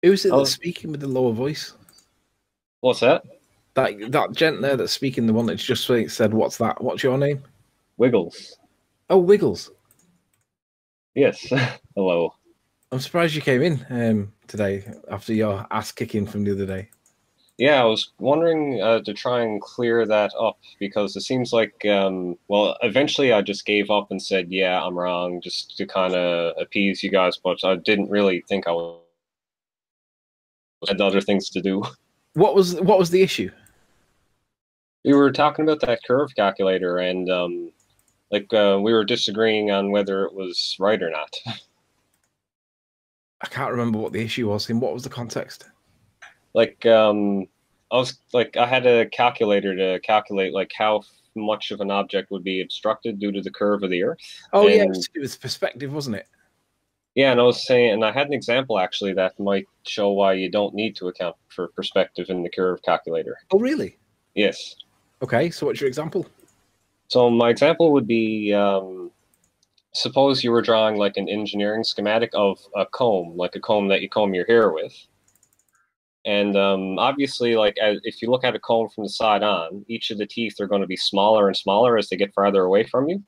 Who is it Oh, that's speaking with the lower voice? what's that? That gent there that's speaking, the one that's just said, "What's that? What's your name?" Wiggles. Oh, Wiggles. Yes. Hello. I'm surprised you came in today after your ass kicking from the other day. Yeah, I was wondering to try and clear that up because it seems like, well, eventually I just gave up and said, yeah, I'm wrong, just to kind of appease you guys, but I didn't really think had other things to do. What was the issue? We were talking about that curve calculator and we were disagreeing on whether it was right or not. I can't remember what the issue was. In what was the context? Like, I had a calculator to calculate like how much of an object would be obstructed due to the curve of the Earth. Oh yeah, And it was perspective, wasn't it? yeah, and I was saying, and I had an example actually that might show why you don't need to account for perspective in the curve calculator. Oh really? Yes. Okay, so what's your example? So my example would be, suppose you were drawing like an engineering schematic of a comb, like a comb that you comb your hair with. And obviously, if you look at a comb from the side on, each of the teeth are going to be smaller and smaller as they get farther away from you.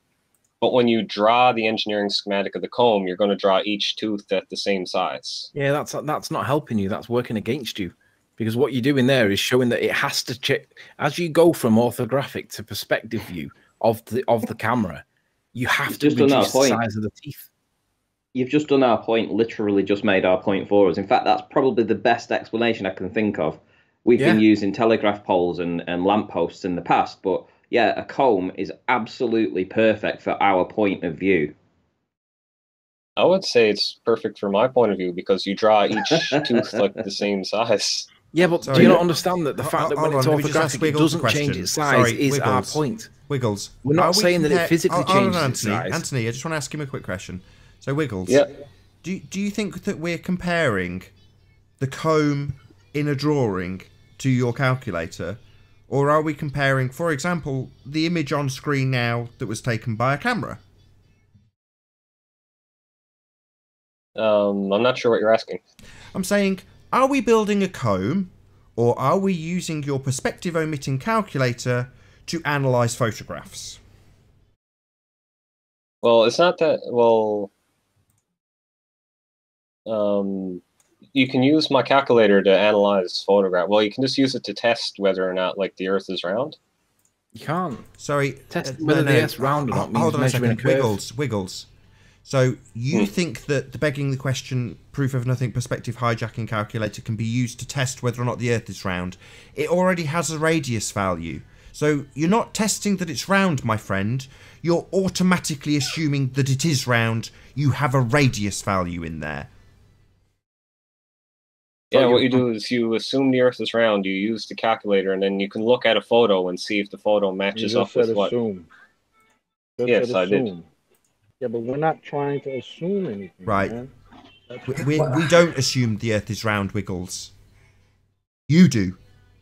But when you draw the engineering schematic of the comb, you're going to draw each tooth at the same size. Yeah, that's not helping you. That's working against you, because what you're doing there is showing that it has to check as you go from orthographic to perspective view of the camera. You have to reduce the size of the teeth. You've just done our point, literally just made our point for us. In fact, that's probably the best explanation I can think of. We've been using telegraph poles and lampposts in the past, but yeah, a comb is absolutely perfect for our point of view. I would say it's perfect for my point of view because you draw each tooth like the same size. Yeah, but do you not understand that the fact that when it's orthographic, it doesn't change its size is our point? Wiggles. We're not saying that it physically changes its size. Anthony, I just want to ask him a quick question. So, Wiggles, do you think that we're comparing the comb in a drawing to your calculator? Or are we comparing, for example, the image on screen now that was taken by a camera? I'm not sure what you're asking. I'm saying, are we building a comb, or are we using your perspective omitting calculator to analyze photographs? Well, it's not that, well, you can use my calculator to analyze photograph. Well, you can just use it to test whether or not, like, the Earth is round. You can't. Sorry. Test whether the Earth's round or not means measuring a curve. Wiggles. So you think that the begging the question proof of nothing perspective hijacking calculator can be used to test whether or not the Earth is round? It already has a radius value. So you're not testing that it's round, my friend. You're automatically assuming that it is round. You have a radius value in there. Yeah, what you do is you assume the Earth is round, you use the calculator, and then you can look at a photo and see if the photo matches up with what. Yes, I did. Yeah, but we're not trying to assume anything. Right. Man. We don't assume the Earth is round, Wiggles. You do.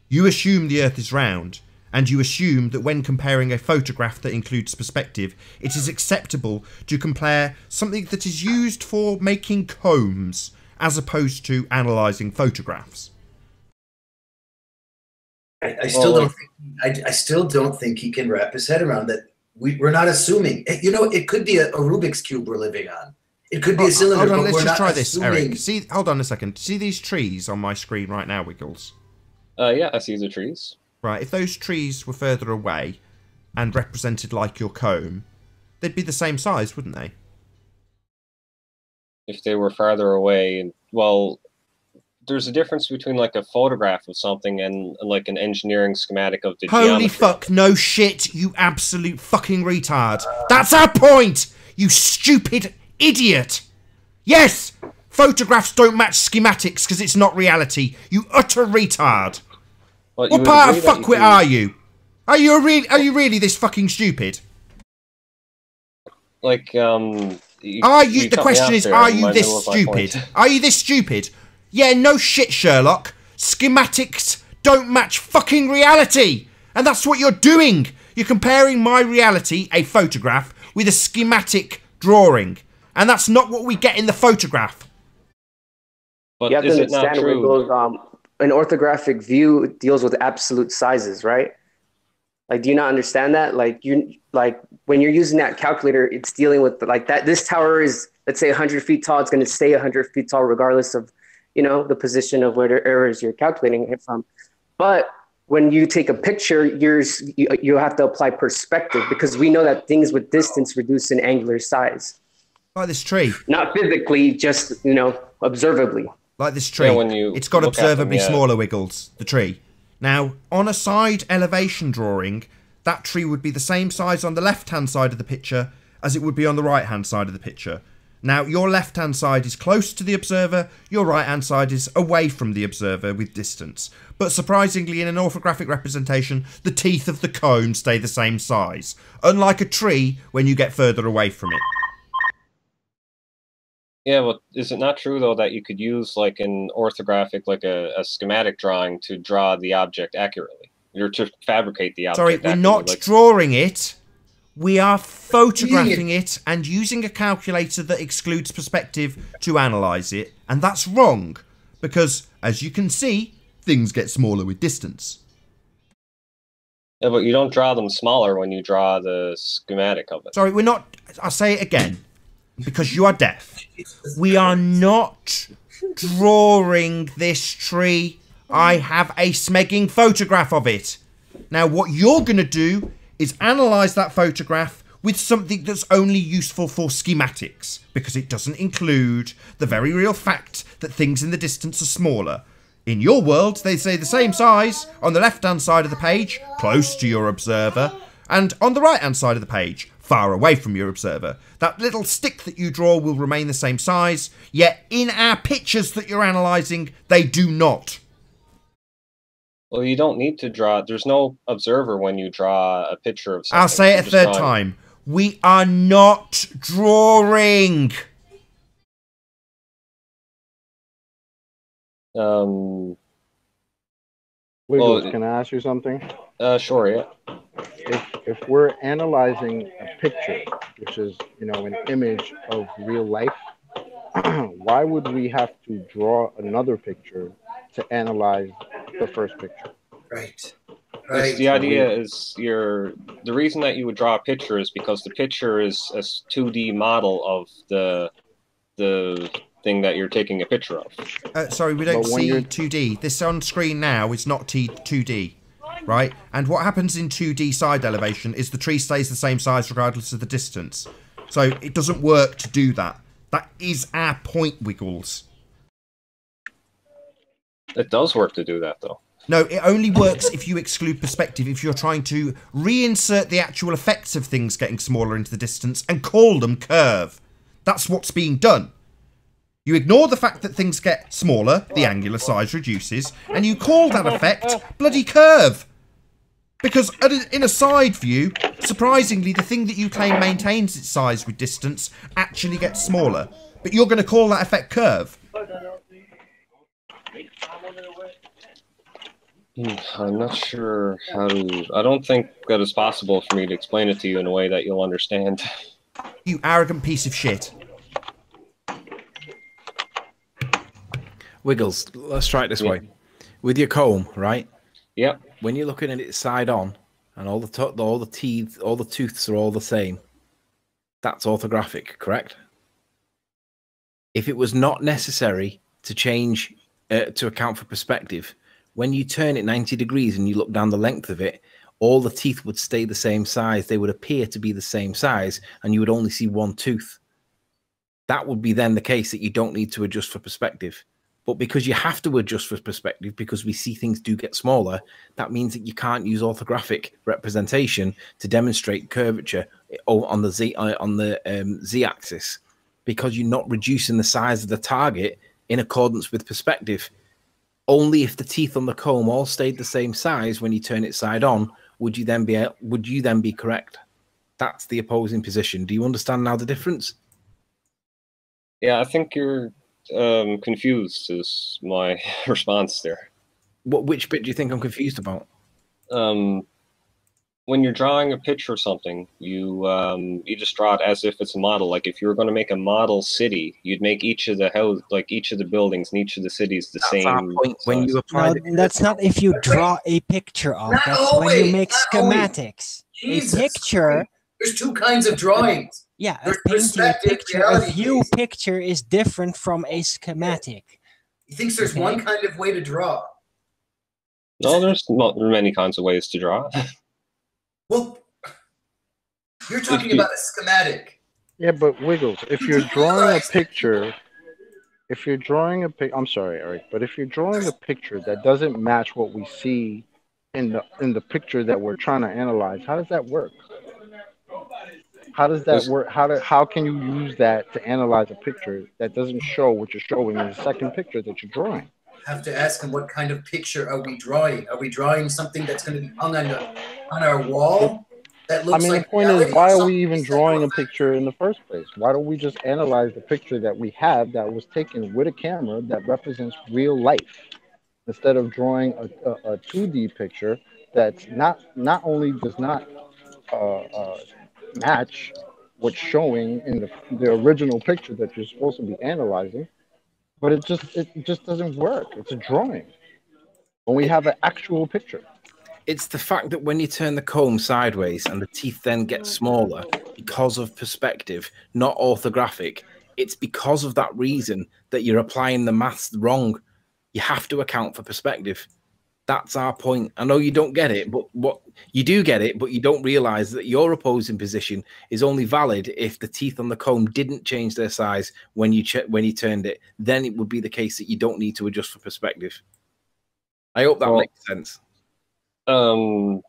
You assume the Earth is round, and you assume that when comparing a photograph that includes perspective, it is acceptable to compare something that is used for making combs as opposed to analysing photographs. I still don't think he can wrap his head around that. We're not assuming. You know, it could be a Rubik's Cube we're living on. It could be a cylinder. Hold on, let's just try this, assuming... Eric. See, hold on a second. See these trees on my screen right now, Wiggles? Yeah, I see the trees. Right, if those trees were further away and represented like your comb, they'd be the same size, wouldn't they? If they were farther away, well, there's a difference between like a photograph of something and like an engineering schematic of the Holy fuck, no shit, you absolute fucking retard. That's our point, you stupid idiot. Yes, photographs don't match schematics because it's not reality, you utter retard. What part of fuckwit are you? Are you really this fucking stupid? Like, the question is, are you this stupid? Are you this stupid? Yeah, no shit, Sherlock. Schematics don't match fucking reality. And that's what you're doing. You're comparing my reality, a photograph, with a schematic drawing. And that's not what we get in the photograph. But you have to is it not understand, true? Wiggles, an orthographic view deals with absolute sizes, right? Like, do you not understand that? Like, when you're using that calculator, it's dealing with like that. This tower is, let's say, 100 feet tall. It's going to stay 100 feet tall regardless of, the position of where the areas you're calculating it from. But when you take a picture, you have to apply perspective, because we know that things with distance reduce in angular size. Like this tree. Not physically, just, observably. Like this tree. Yeah, it's got observably smaller, Wiggles, the tree. Now, on a side elevation drawing, that tree would be the same size on the left-hand side of the picture as it would be on the right-hand side of the picture. Now, your left-hand side is close to the observer, your right-hand side is away from the observer with distance. But surprisingly, in an orthographic representation, the teeth of the cone stay the same size, unlike a tree when you get further away from it. Yeah, but is it not true, though, that you could use, like, an orthographic, like a schematic drawing to draw the object accurately? Or to fabricate the object Sorry, we're not drawing it. We are photographing it and using a calculator that excludes perspective to analyse it. And that's wrong, because, as you can see, things get smaller with distance. Yeah, but you don't draw them smaller when you draw the schematic of it. Sorry, we're not... I'll say it again, because you are deaf. We are not drawing this tree. I have a smegging photograph of it. Now, what you're going to do is analyse that photograph with something that's only useful for schematics, because it doesn't include the very real fact that things in the distance are smaller. In your world, they say the same size on the left-hand side of the page, close to your observer, and on the right-hand side of the page, far away from your observer. That little stick that you draw will remain the same size, yet in our pictures that you're analysing, they do not. Well, you don't need to draw. There's no observer when you draw a picture of something. I'll say it a third time. We are not drawing. Wiggles, can I ask you something? Sure, yeah. If we're analyzing a picture, which is, an image of real life, why would we have to draw another picture to analyze the first picture? Right. The idea is the reason that you would draw a picture is because the picture is a 2D model of the thing that you're taking a picture of. Sorry, we don't see 2D. This on screen now is not 2D, right? And what happens in 2D side elevation is the tree stays the same size regardless of the distance. So it doesn't work to do that. That is our point, Wiggles. It does work to do that, though. No, it only works if you exclude perspective, if you're trying to reinsert the actual effects of things getting smaller into the distance and call them curve. That's what's being done. You ignore the fact that things get smaller, the angular size reduces, and you call that effect bloody curve. Because in a side view, surprisingly, the thing that you claim maintains its size with distance actually gets smaller. But you're going to call that effect curve. I'm not sure how to... I don't think that it's possible for me to explain it to you in a way that you'll understand. You arrogant piece of shit. Wiggles, let's try it this way. With your comb, right? Yep. When you're looking at it side on, and all the teeth, all the tooths are all the same, that's orthographic, correct? If it was not necessary to change to account for perspective, when you turn it 90 degrees and you look down the length of it, all the teeth would stay the same size. They would appear to be the same size, and you would only see one tooth. That would be then the case that you don't need to adjust for perspective. But because you have to adjust for perspective, because we see things do get smaller, that means that you can't use orthographic representation to demonstrate curvature on the z-axis, because you're not reducing the size of the target in accordance with perspective. Only if the teeth on the comb all stayed the same size when you turn it side on would you then be correct. That's the opposing position. Do you understand now the difference? Yeah, I think you're confused is my response there. Which bit do you think I'm confused about? when you're drawing a picture of something, you just draw it as if it's a model. Like if you were going to make a model city, you'd make each of the house, like each of the buildings and each of the cities the same. Our point. When you apply that's not if you draw a picture of. That's when you make schematics. A picture. There's two kinds of drawings. Yeah, painting a picture. A view picture is different from a schematic. He thinks there's one kind of way to draw. No, there's many kinds of ways to draw. Well, you're talking about a schematic. Yeah, but Wiggles, if you're drawing a picture, I'm sorry, Eric, but if you're drawing a picture that doesn't match what we see in the picture that we're trying to analyze, how does that work? How does that work? How can you use that to analyze a picture that doesn't show what you're showing in the second picture that you're drawing? Have to ask him, what kind of picture are we drawing? Are we drawing something that's going to be hung on our wall? That looks the point is, why are we even drawing a picture in the first place? Why don't we just analyze the picture that we have that was taken with a camera that represents real life, instead of drawing a 2D picture that's not only does not match what's showing in the original picture that you're supposed to be analyzing, but it just doesn't work. It's a drawing when we have an actual picture. It's the fact that when you turn the comb sideways and the teeth then get smaller because of perspective, not orthographic, it's because of that reason that you're applying the maths wrong. You have to account for perspective. That's our point. I know you don't get it, but you do get it, but you don't realize that your opposing position is only valid if the teeth on the comb didn't change their size when you turned it. Then it would be the case that you don't need to adjust for perspective. I hope that makes sense. I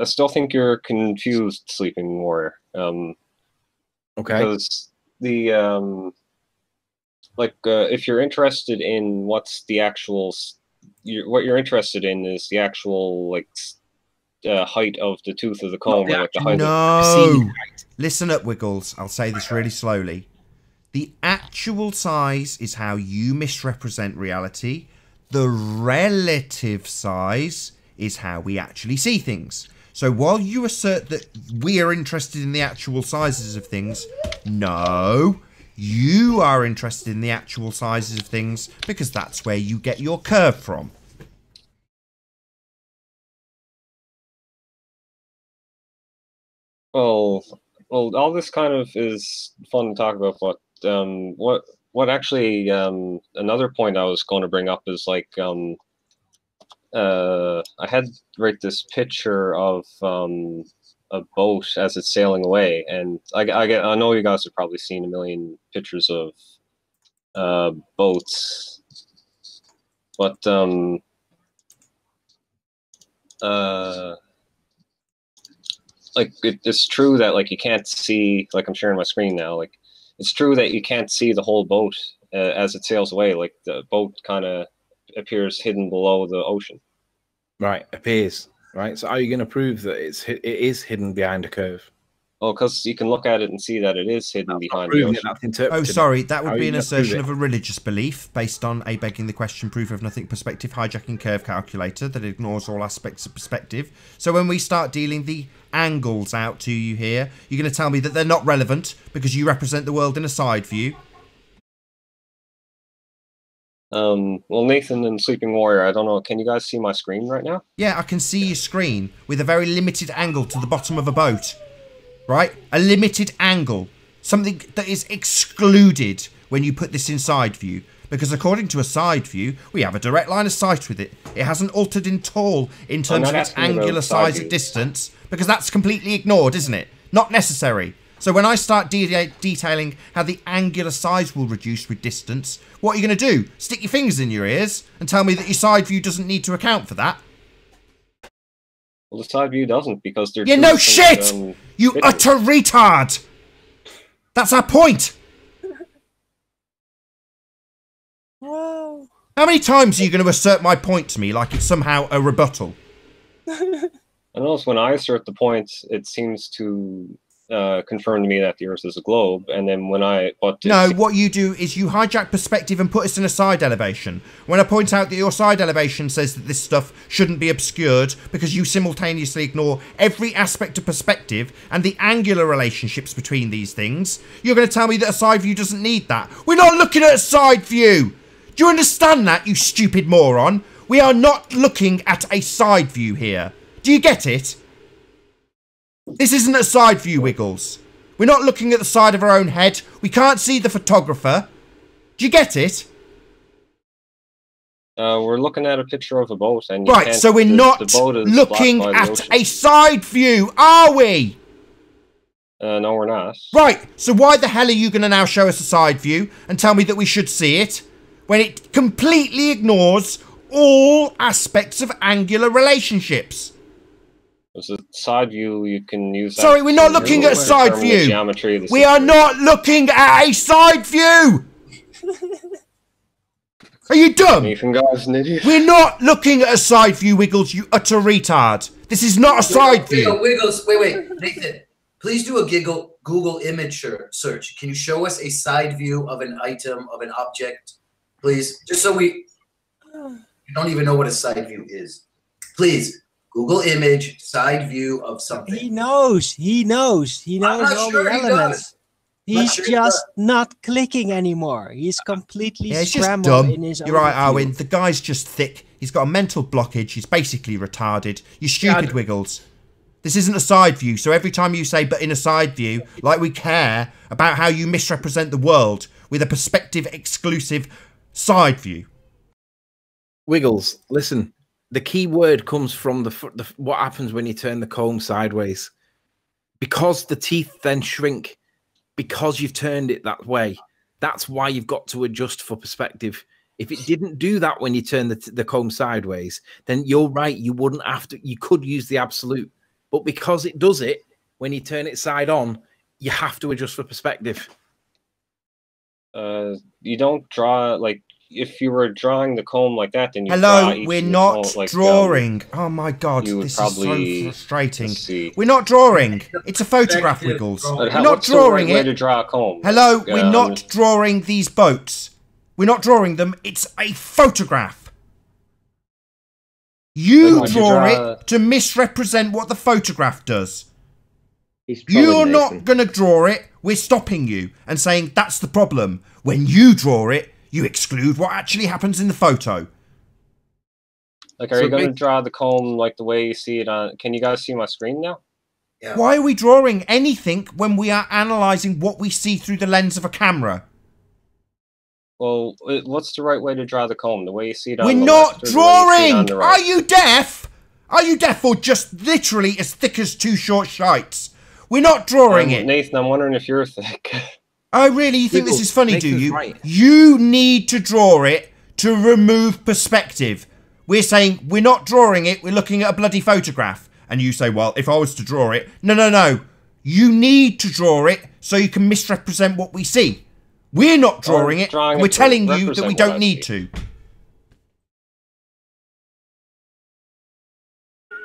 still think you're confused, Sleeping Warrior. Okay. Because the if you're interested in what's the actual, what you're interested in is the actual height of the tooth of the comb. Or, the height no, listen up, Wiggles. I'll say this really slowly. The actual size is how you misrepresent reality. The relative size is how we actually see things. So while you assert that we are interested in the actual sizes of things, no, you are interested in the actual sizes of things because that's where you get your curve from. Well, all this kind of is fun to talk about, but what actually another point I was going to bring up is I had this picture of a boat as it's sailing away, and I know you guys have probably seen a million pictures of boats, but it's true that you can't see, I'm sharing my screen now, it's true that you can't see the whole boat as it sails away. The boat kind of appears hidden below the ocean. Right, appears. Right, so are you going to prove that it is hidden behind a curve? Oh, because you can look at it and see that it is hidden behind the ocean. Oh, sorry, that would be an assertion of a religious belief based on a begging the question, proof of nothing perspective hijacking curve calculator that ignores all aspects of perspective. So when we start dealing the angles out to you here, you're going to tell me that they're not relevant because you represent the world in a side view. Well, Nathan and Sleeping Warrior, I don't know, can you guys see my screen right now? Yeah, I can see your screen with a very limited angle to the bottom of a boat. Right? A limited angle. Something that is excluded when you put this in side view. Because according to a side view, we have a direct line of sight with it. It hasn't altered in all in terms of its angular size at distance. Because that's completely ignored, isn't it? Not necessary. So when I start detailing how the angular size will reduce with distance, what are you going to do? Stick your fingers in your ears and tell me that your side view doesn't need to account for that? Well, the side view doesn't, because they're... Yeah, no shit! You utter retard! That's our point! Whoa. How many times are you going to assert my point to me like it's somehow a rebuttal? I notice when I assert the point, it seems to confirmed to me that the Earth is a globe, and then when what you do is you hijack perspective and put us in a side elevation. When I point out that your side elevation says that this stuff shouldn't be obscured because you simultaneously ignore every aspect of perspective and the angular relationships between these things, you're going to tell me that a side view doesn't need that. We're not looking at a side view. Do you understand that, you stupid moron? We are not looking at a side view here. Do you get it? This isn't a side view, Wiggles. We're not looking at the side of our own head. We can't see the photographer. Do you get it? We're looking at a picture of a boat. And right, so we're not looking at a side view, are we? No, we're not. Right, so why the hell are you going to now show us a side view and tell me that we should see it when it completely ignores all aspects of angular relationships? It's a side view. You can use that. Sorry, we're not looking at a side view. We are not looking at a side view. Are you dumb? Nathan, guys, an idiot. We're not looking at a side view, Wiggles, you utter retard. This is not a side view. Wiggles, wait, Nathan. Please do a Google image search. Can you show us a side view of an item, of an object, please? Just so we don't even know what a side view is. Please. Google image, side view of something. He knows all the elements. He's just not clicking anymore. He's completely scrambled in his You're right, Arwin. The guy's just thick. He's got a mental blockage. He's basically retarded. You stupid Wiggles. This isn't a side view, so every time you say, but in a side view, like we care about how you misrepresent the world with a perspective exclusive side view. Wiggles, listen. The key word comes from what happens when you turn the comb sideways. Because the teeth then shrink, because you've turned it that way, that's why you've got to adjust for perspective. If it didn't do that when you turn the comb sideways, then you're right, you wouldn't have to, you could use the absolute. But because it does it, when you turn it side on, you have to adjust for perspective. You don't draw, like, if you were drawing the comb like that, then you we're not drawing. Oh my god, this is so frustrating. We're not drawing. It's a photograph, Wiggles. We're not drawing it. To draw a comb? Hello, we're not drawing these boats. We're not drawing them. It's a photograph. You draw it to misrepresent what the photograph does. You're not going to draw it. We're stopping you and saying that's the problem. When you draw it, you exclude what actually happens in the photo. Like, are you going to draw the comb like the way you see it on... Can you guys see my screen now? Yeah. Why are we drawing anything when we are analysing what we see through the lens of a camera? Well, what's the right way to draw the comb? The way you see it on the left? We're not drawing! Are you deaf? Are you deaf or just literally as thick as two short shites? We're not drawing it. Nathan, I'm wondering if you're thick. Oh, really? You think this is funny, do you? Right. You need to draw it to remove perspective. We're saying we're not drawing it, we're looking at a bloody photograph. And you say, well, if I was to draw it... No. You need to draw it so you can misrepresent what we see. We're not drawing it, and we're telling you that we don't need to.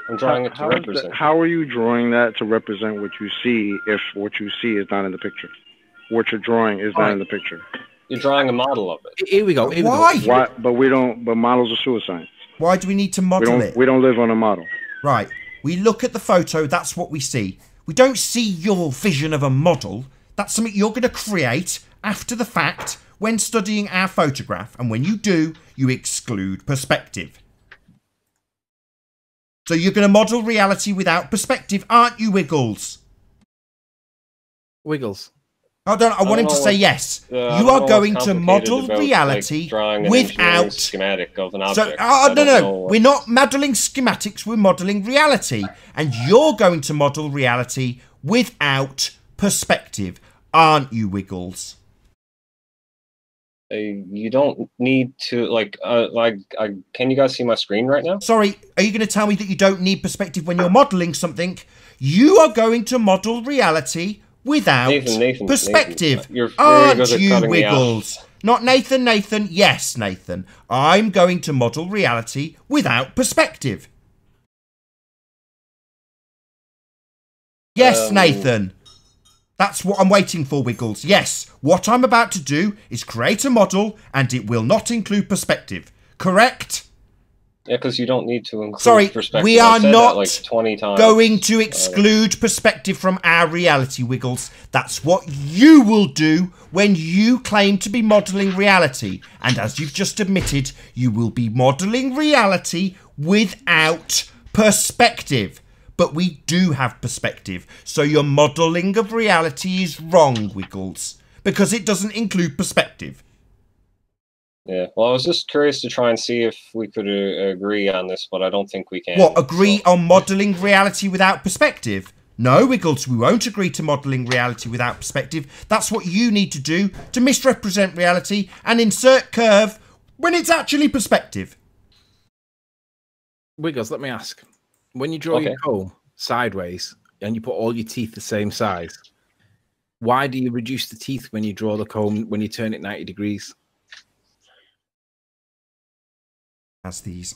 I'm drawing it to represent. How are you drawing that to represent what you see if what you see is not in the picture? What you're drawing is not in the picture. You're drawing a model of it. Here we go. Why? But we don't. But models are suicide. Why do we need to model it? We don't live on a model. Right. We look at the photo. That's what we see. We don't see your vision of a model. That's something you're going to create after the fact when studying our photograph. And when you do, you exclude perspective. So you're going to model reality without perspective, aren't you, Wiggles? Wiggles. I want him to say yes. You are going to model reality without schematic of an object. No. We're not modeling schematics. We're modeling reality, and you're going to model reality without perspective, aren't you, Wiggles? You don't need to can you guys see my screen right now? Sorry, are you going to tell me that you don't need perspective when you're modeling something? You are going to model reality without perspective. Nathan, aren't you, Wiggles? Not Nathan. Yes, Nathan. I'm going to model reality without perspective. Yes, Nathan. That's what I'm waiting for, Wiggles. Yes, what I'm about to do is create a model, and it will not include perspective. Correct? Yeah, because you don't need to include perspective. Sorry, we are not like 20 times. going to exclude perspective from our reality, Wiggles. That's what you will do when you claim to be modelling reality. And as you've just admitted, you will be modelling reality without perspective. But we do have perspective, so your modelling of reality is wrong, Wiggles, because it doesn't include perspective. Yeah, well, I was just curious to try and see if we could agree on this, but I don't think we can. What, agree on modelling reality without perspective? No, Wiggles, we won't agree to modelling reality without perspective. That's what you need to do to misrepresent reality and insert curve when it's actually perspective. Wiggles, let me ask. When you draw your comb sideways and you put all your teeth the same size, why do you reduce the teeth when you draw the comb, when you turn it 90 degrees? As these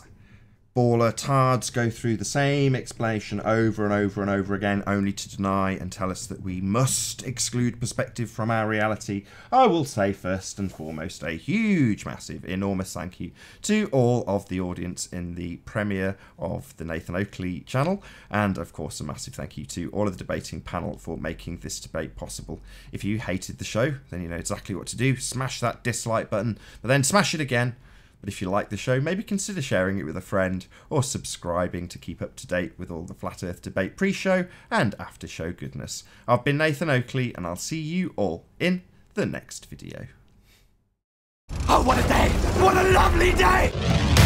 baller tards go through the same explanation over and over and over again, only to deny and tell us that we must exclude perspective from our reality, I will say first and foremost a huge, massive, enormous thank you to all of the audience in the premiere of the Nathan Oakley channel, and of course a massive thank you to all of the debating panel for making this debate possible. If you hated the show, then you know exactly what to do. Smash that dislike button, but then smash it again. But if you like the show, maybe consider sharing it with a friend or subscribing to keep up to date with all the Flat Earth debate pre-show and after-show goodness. I've been Nathan Oakley, and I'll see you all in the next video. Oh, what a day! What a lovely day!